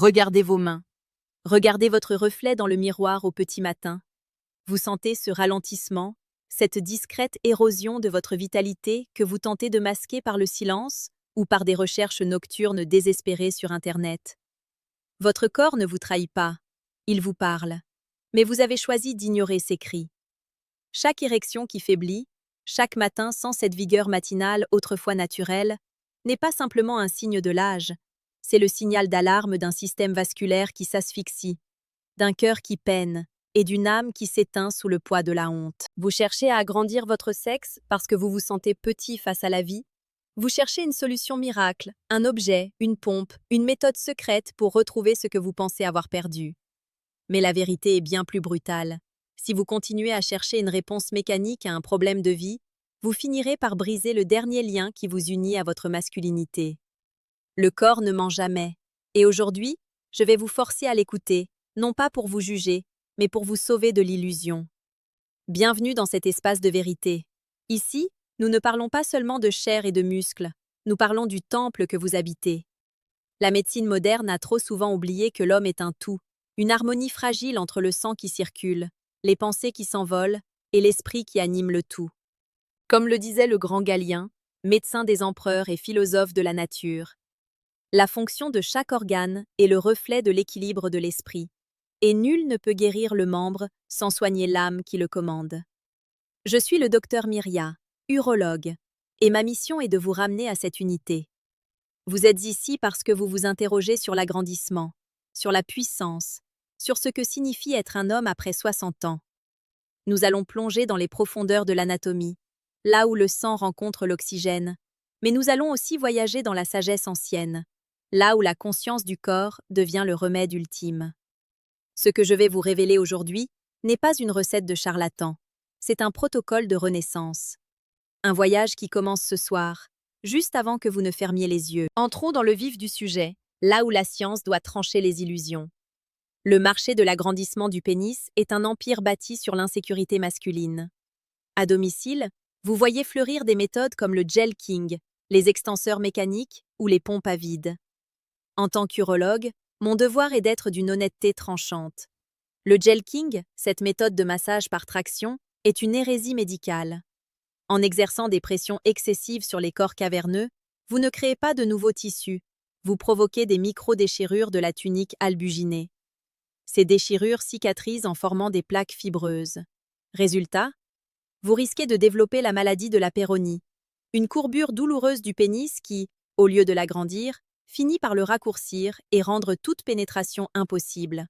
Regardez vos mains. Regardez votre reflet dans le miroir au petit matin. Vous sentez ce ralentissement, cette discrète érosion de votre vitalité que vous tentez de masquer par le silence ou par des recherches nocturnes désespérées sur Internet. Votre corps ne vous trahit pas, il vous parle, mais vous avez choisi d'ignorer ses cris. Chaque érection qui faiblit, chaque matin sans cette vigueur matinale autrefois naturelle, n'est pas simplement un signe de l'âge, c'est le signal d'alarme d'un système vasculaire qui s'asphyxie, d'un cœur qui peine et d'une âme qui s'éteint sous le poids de la honte. Vous cherchez à agrandir votre sexe parce que vous vous sentez petit face à la vie? Vous cherchez une solution miracle, un objet, une pompe, une méthode secrète pour retrouver ce que vous pensez avoir perdu. Mais la vérité est bien plus brutale. Si vous continuez à chercher une réponse mécanique à un problème de vie, vous finirez par briser le dernier lien qui vous unit à votre masculinité. Le corps ne ment jamais. Et aujourd'hui, je vais vous forcer à l'écouter, non pas pour vous juger, mais pour vous sauver de l'illusion. Bienvenue dans cet espace de vérité. Ici, nous ne parlons pas seulement de chair et de muscles, nous parlons du temple que vous habitez. La médecine moderne a trop souvent oublié que l'homme est un tout, une harmonie fragile entre le sang qui circule, les pensées qui s'envolent et l'esprit qui anime le tout. Comme le disait le grand Galien, médecin des empereurs et philosophe de la nature, la fonction de chaque organe est le reflet de l'équilibre de l'esprit, et nul ne peut guérir le membre sans soigner l'âme qui le commande. Je suis le docteur Myria, urologue, et ma mission est de vous ramener à cette unité. Vous êtes ici parce que vous vous interrogez sur l'agrandissement, sur la puissance, sur ce que signifie être un homme après 60 ans. Nous allons plonger dans les profondeurs de l'anatomie, là où le sang rencontre l'oxygène, mais nous allons aussi voyager dans la sagesse ancienne, là où la conscience du corps devient le remède ultime. Ce que je vais vous révéler aujourd'hui n'est pas une recette de charlatan, c'est un protocole de renaissance. Un voyage qui commence ce soir, juste avant que vous ne fermiez les yeux. Entrons dans le vif du sujet, là où la science doit trancher les illusions. Le marché de l'agrandissement du pénis est un empire bâti sur l'insécurité masculine. À domicile, vous voyez fleurir des méthodes comme le gel king, les extenseurs mécaniques ou les pompes à vide. En tant qu'urologue, mon devoir est d'être d'une honnêteté tranchante. Le gel king, cette méthode de massage par traction, est une hérésie médicale. En exerçant des pressions excessives sur les corps caverneux, vous ne créez pas de nouveaux tissus, vous provoquez des micro-déchirures de la tunique albuginée. Ces déchirures cicatrisent en formant des plaques fibreuses. Résultat, vous risquez de développer la maladie de la péronie, une courbure douloureuse du pénis qui, au lieu de l'agrandir, finit par le raccourcir et rendre toute pénétration impossible.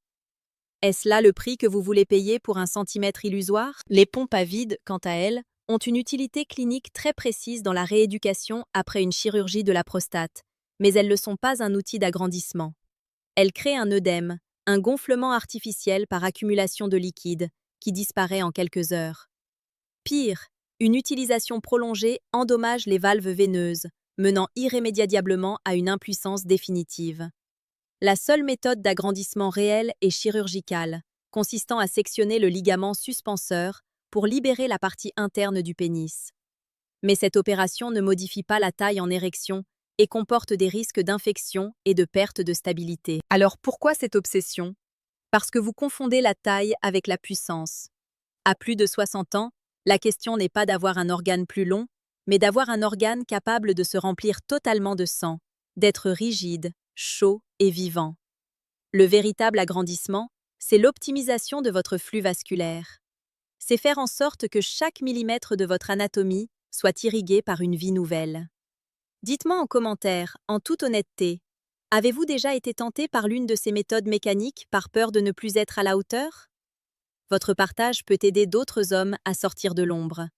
Est-ce là le prix que vous voulez payer pour un centimètre illusoire? Les pompes à vide, quant à elles, ont une utilité clinique très précise dans la rééducation après une chirurgie de la prostate, mais elles ne sont pas un outil d'agrandissement. Elles créent un œdème, un gonflement artificiel par accumulation de liquide, qui disparaît en quelques heures. Pire, une utilisation prolongée endommage les valves veineuses, menant irrémédiablement à une impuissance définitive. La seule méthode d'agrandissement réelle est chirurgicale, consistant à sectionner le ligament suspenseur pour libérer la partie interne du pénis. Mais cette opération ne modifie pas la taille en érection et comporte des risques d'infection et de perte de stabilité. Alors pourquoi cette obsession? Parce que vous confondez la taille avec la puissance. À plus de 60 ans, la question n'est pas d'avoir un organe plus long, mais d'avoir un organe capable de se remplir totalement de sang, d'être rigide, chaud et vivant. Le véritable agrandissement, c'est l'optimisation de votre flux vasculaire. C'est faire en sorte que chaque millimètre de votre anatomie soit irrigué par une vie nouvelle. Dites-moi en commentaire, en toute honnêteté, avez-vous déjà été tenté par l'une de ces méthodes mécaniques par peur de ne plus être à la hauteur? Votre partage peut aider d'autres hommes à sortir de l'ombre.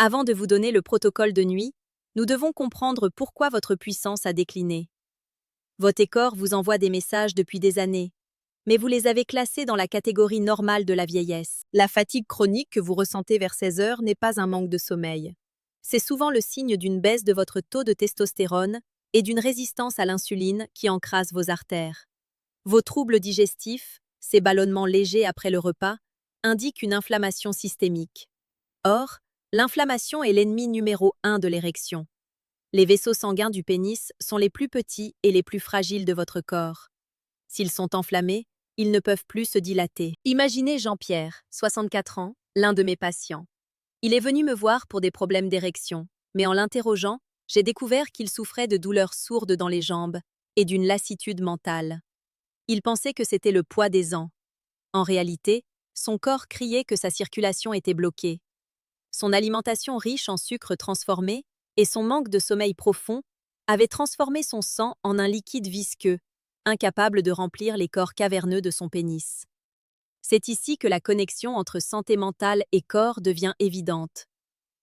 Avant de vous donner le protocole de nuit, nous devons comprendre pourquoi votre puissance a décliné. Votre corps vous envoie des messages depuis des années, mais vous les avez classés dans la catégorie normale de la vieillesse. La fatigue chronique que vous ressentez vers 16 heures n'est pas un manque de sommeil. C'est souvent le signe d'une baisse de votre taux de testostérone et d'une résistance à l'insuline qui encrasse vos artères. Vos troubles digestifs, ces ballonnements légers après le repas, indiquent une inflammation systémique. Or, l'inflammation est l'ennemi numéro 1 de l'érection. Les vaisseaux sanguins du pénis sont les plus petits et les plus fragiles de votre corps. S'ils sont enflammés, ils ne peuvent plus se dilater. Imaginez Jean-Pierre, 64 ans, l'un de mes patients. Il est venu me voir pour des problèmes d'érection, mais en l'interrogeant, j'ai découvert qu'il souffrait de douleurs sourdes dans les jambes et d'une lassitude mentale. Il pensait que c'était le poids des ans. En réalité, son corps criait que sa circulation était bloquée. Son alimentation riche en sucre transformé et son manque de sommeil profond avaient transformé son sang en un liquide visqueux, incapable de remplir les corps caverneux de son pénis. C'est ici que la connexion entre santé mentale et corps devient évidente.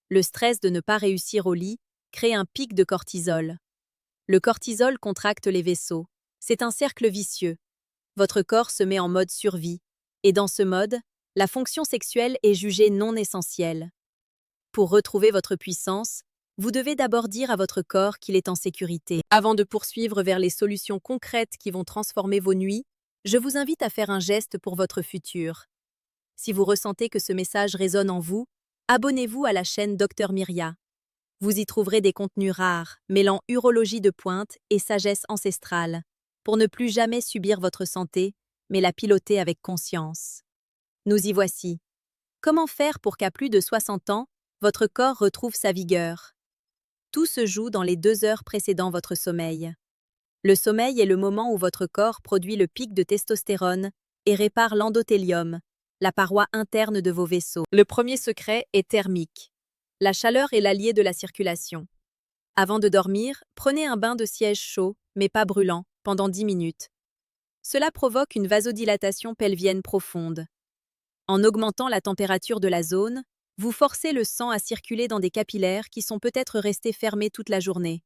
Le stress de ne pas réussir au lit crée un pic de cortisol. Le cortisol contracte les vaisseaux. C'est un cercle vicieux. Votre corps se met en mode survie, et dans ce mode, la fonction sexuelle est jugée non essentielle. Pour retrouver votre puissance, vous devez d'abord dire à votre corps qu'il est en sécurité. Avant de poursuivre vers les solutions concrètes qui vont transformer vos nuits, je vous invite à faire un geste pour votre futur. Si vous ressentez que ce message résonne en vous, abonnez-vous à la chaîne Dr Myria. Vous y trouverez des contenus rares, mêlant urologie de pointe et sagesse ancestrale, pour ne plus jamais subir votre santé, mais la piloter avec conscience. Nous y voici. Comment faire pour qu'à plus de 60 ans, votre corps retrouve sa vigueur? Tout se joue dans les 2 heures précédant votre sommeil. Le sommeil est le moment où votre corps produit le pic de testostérone et répare l'endothélium, la paroi interne de vos vaisseaux. Le premier secret est thermique. La chaleur est l'allié de la circulation. Avant de dormir, prenez un bain de siège chaud, mais pas brûlant, pendant 10 minutes. Cela provoque une vasodilatation pelvienne profonde. En augmentant la température de la zone, vous forcez le sang à circuler dans des capillaires qui sont peut-être restés fermés toute la journée.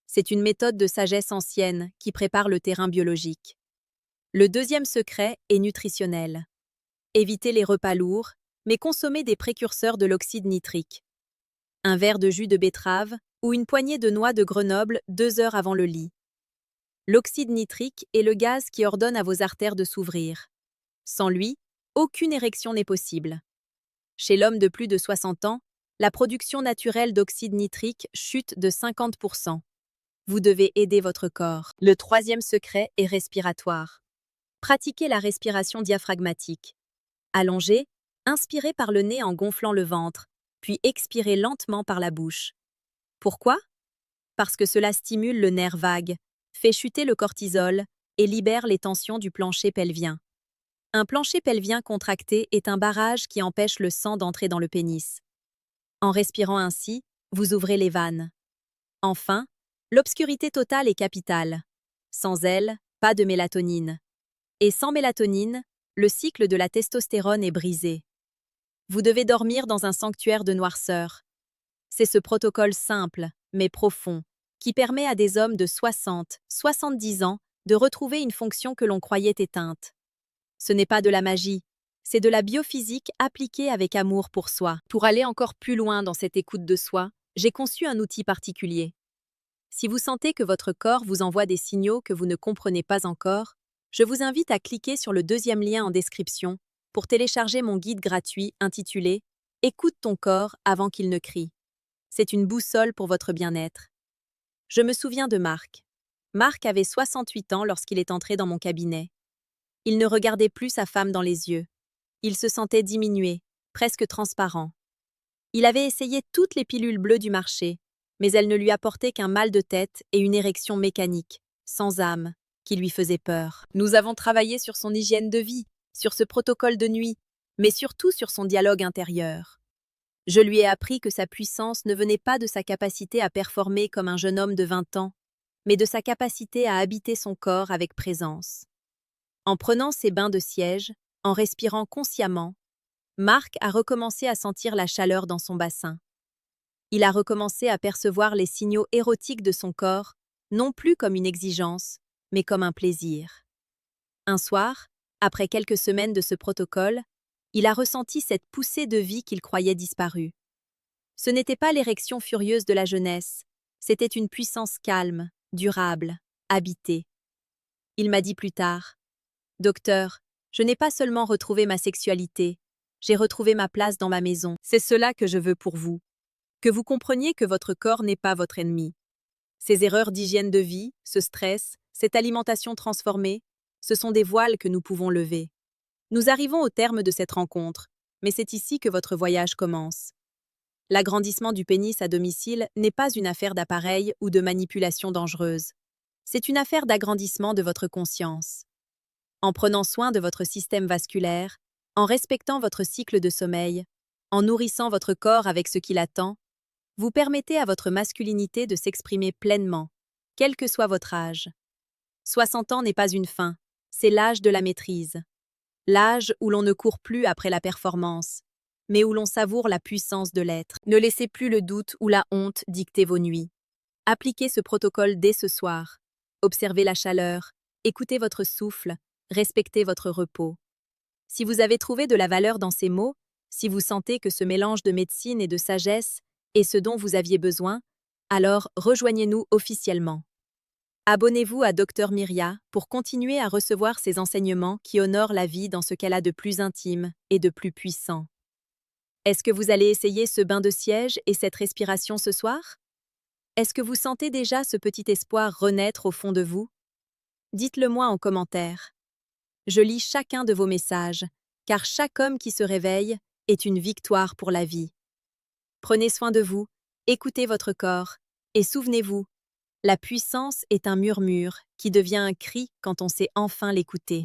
C'est une méthode de sagesse ancienne qui prépare le terrain biologique. Le deuxième secret est nutritionnel. Évitez les repas lourds, mais consommez des précurseurs de l'oxyde nitrique. Un verre de jus de betterave ou une poignée de noix de Grenoble 2 heures avant le lit. L'oxyde nitrique est le gaz qui ordonne à vos artères de s'ouvrir. Sans lui, aucune érection n'est possible. Chez l'homme de plus de 60 ans, la production naturelle d'oxyde nitrique chute de 50%. Vous devez aider votre corps. Le troisième secret est respiratoire. Pratiquez la respiration diaphragmatique. Allongez, inspirez par le nez en gonflant le ventre, puis expirez lentement par la bouche. Pourquoi? Parce que cela stimule le nerf vague, fait chuter le cortisol et libère les tensions du plancher pelvien. Un plancher pelvien contracté est un barrage qui empêche le sang d'entrer dans le pénis. En respirant ainsi, vous ouvrez les vannes. Enfin, l'obscurité totale est capitale. Sans elle, pas de mélatonine. Et sans mélatonine, le cycle de la testostérone est brisé. Vous devez dormir dans un sanctuaire de noirceur. C'est ce protocole simple, mais profond, qui permet à des hommes de 60, 70 ans de retrouver une fonction que l'on croyait éteinte. Ce n'est pas de la magie, c'est de la biophysique appliquée avec amour pour soi. Pour aller encore plus loin dans cette écoute de soi, j'ai conçu un outil particulier. Si vous sentez que votre corps vous envoie des signaux que vous ne comprenez pas encore, je vous invite à cliquer sur le deuxième lien en description pour télécharger mon guide gratuit intitulé « Écoute ton corps avant qu'il ne crie ». C'est une boussole pour votre bien-être. Je me souviens de Marc. Marc avait 68 ans lorsqu'il est entré dans mon cabinet. Il ne regardait plus sa femme dans les yeux. Il se sentait diminué, presque transparent. Il avait essayé toutes les pilules bleues du marché, mais elles ne lui apportaient qu'un mal de tête et une érection mécanique, sans âme, qui lui faisait peur. Nous avons travaillé sur son hygiène de vie, sur ce protocole de nuit, mais surtout sur son dialogue intérieur. Je lui ai appris que sa puissance ne venait pas de sa capacité à performer comme un jeune homme de 20 ans, mais de sa capacité à habiter son corps avec présence. En prenant ses bains de siège, en respirant consciemment, Marc a recommencé à sentir la chaleur dans son bassin. Il a recommencé à percevoir les signaux érotiques de son corps, non plus comme une exigence, mais comme un plaisir. Un soir, après quelques semaines de ce protocole, il a ressenti cette poussée de vie qu'il croyait disparue. Ce n'était pas l'érection furieuse de la jeunesse, c'était une puissance calme, durable, habitée. Il m'a dit plus tard: « Docteur, je n'ai pas seulement retrouvé ma sexualité, j'ai retrouvé ma place dans ma maison. C'est cela que je veux pour vous. Que vous compreniez que votre corps n'est pas votre ennemi. Ces erreurs d'hygiène de vie, ce stress, cette alimentation transformée, Ce sont des voiles que nous pouvons lever. Nous arrivons au terme de cette rencontre, mais c'est ici que votre voyage commence. L'agrandissement du pénis à domicile n'est pas une affaire d'appareil ou de manipulation dangereuse. C'est une affaire d'agrandissement de votre conscience. En prenant soin de votre système vasculaire, en respectant votre cycle de sommeil, en nourrissant votre corps avec ce qu'il attend, vous permettez à votre masculinité de s'exprimer pleinement, quel que soit votre âge. 60 ans n'est pas une fin, c'est l'âge de la maîtrise. L'âge où l'on ne court plus après la performance, mais où l'on savoure la puissance de l'être. Ne laissez plus le doute ou la honte dicter vos nuits. Appliquez ce protocole dès ce soir. Observez la chaleur, écoutez votre souffle, respectez votre repos. Si vous avez trouvé de la valeur dans ces mots, si vous sentez que ce mélange de médecine et de sagesse est ce dont vous aviez besoin, alors rejoignez-nous officiellement. Abonnez-vous à Dr Myria pour continuer à recevoir ces enseignements qui honorent la vie dans ce qu'elle a de plus intime et de plus puissant. Est-ce que vous allez essayer ce bain de siège et cette respiration ce soir? Est-ce que vous sentez déjà ce petit espoir renaître au fond de vous? Dites-le moi en commentaire. Je lis chacun de vos messages, car chaque homme qui se réveille est une victoire pour la vie. Prenez soin de vous, écoutez votre corps, et souvenez-vous, la puissance est un murmure qui devient un cri quand on sait enfin l'écouter.